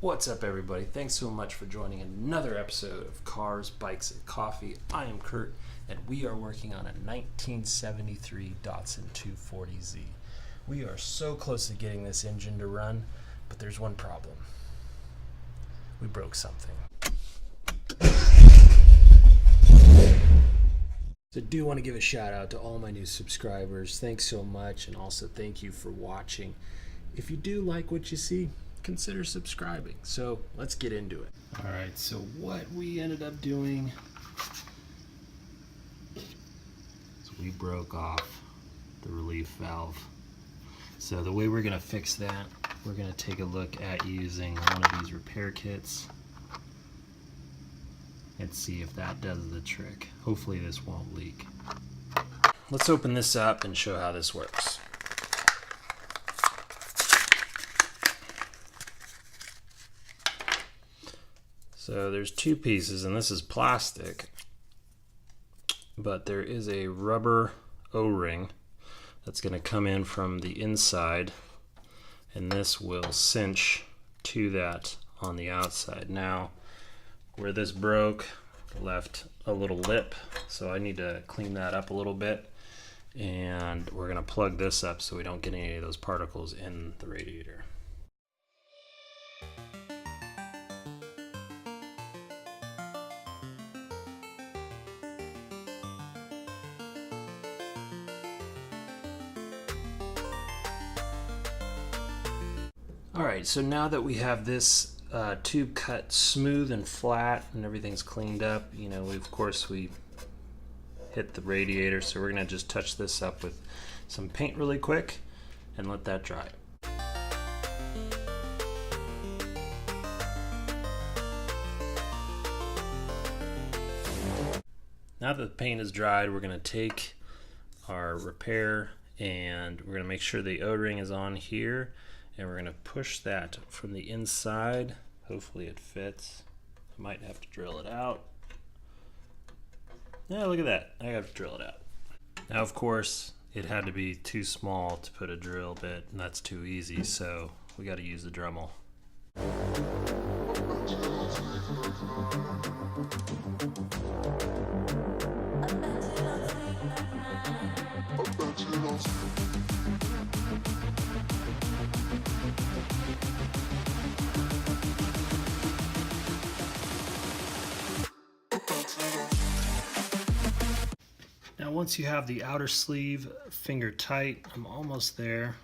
What's up, everybody? Thanks so much for joining another episode of Cars, Bikes, and Coffee. I am Kurt, and we are working on a 1973 Datsun 240Z. We are so close to getting this engine to run, but there's one problem. We broke something. So I do want to give a shout out to all my new subscribers. Thanks so much, and also thank you for watching. If you do like what you see, consider subscribing. So let's get into it. All right, so what we ended up doing is we broke off the relief valve. So the way we're gonna fix that, we're gonna take a look at using one of these repair kits and see if that does the trick. Hopefully this won't leak. Let's open this up and show how this works. So there's two pieces, and this is plastic, but there is a rubber O-ring that's going to come in from the inside, and this will cinch to that on the outside. Now, where this broke, left a little lip, so I need to clean that up a little bit, and we're going to plug this up so we don't get any of those particles in the radiator. Alright, so now that we have this tube cut smooth and flat and everything's cleaned up, you know, of course we hit the radiator, so we're going to just touch this up with some paint really quick and let that dry. Now that the paint is dried, we're going to take our repair and we're going to make sure the O-ring is on here. And we're going to push that from the inside. Hopefully it fits. I might have to drill it out. Yeah, look at that. I have to drill it out. Now, of course, it had to be too small to put a drill bit, and that's too easy, so we got to use the Dremel. Now once you have the outer sleeve finger tight, I'm almost there.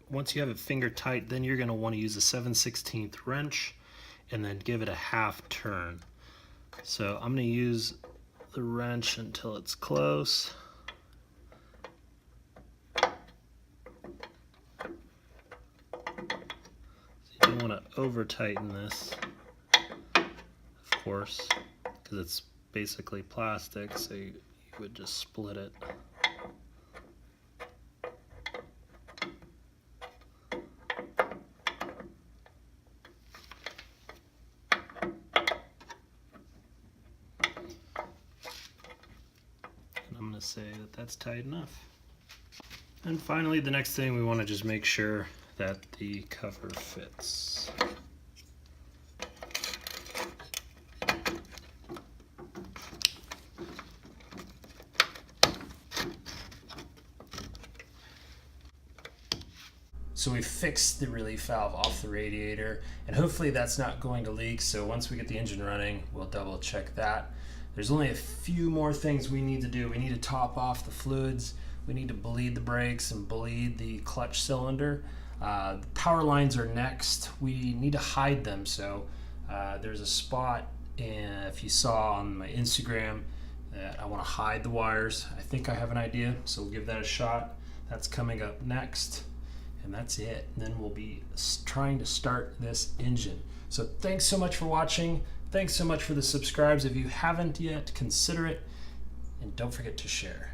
Once you have it finger tight, then you're going to want to use a 7/16 wrench and then give it a half turn. So I'm going to use the wrench until it's close. So you don't want to over tighten this, of course, because it's basically plastic, so you would just split it. And I'm going to say that that's tight enough. And finally, the next thing, we want to just make sure that the cover fits. So we fixed the relief valve off the radiator, and hopefully that's not going to leak. So once we get the engine running, we'll double check that. There's only a few more things we need to do. We need to top off the fluids. We need to bleed the brakes and bleed the clutch cylinder. The power lines are next. We need to hide them. So there's a spot, if you saw on my Instagram, that I want to hide the wires. I think I have an idea, so we'll give that a shot. That's coming up next. And that's it. And then we'll be trying to start this engine. So thanks so much for watching. Thanks so much for the subscribes. If you haven't yet, consider it. And don't forget to share.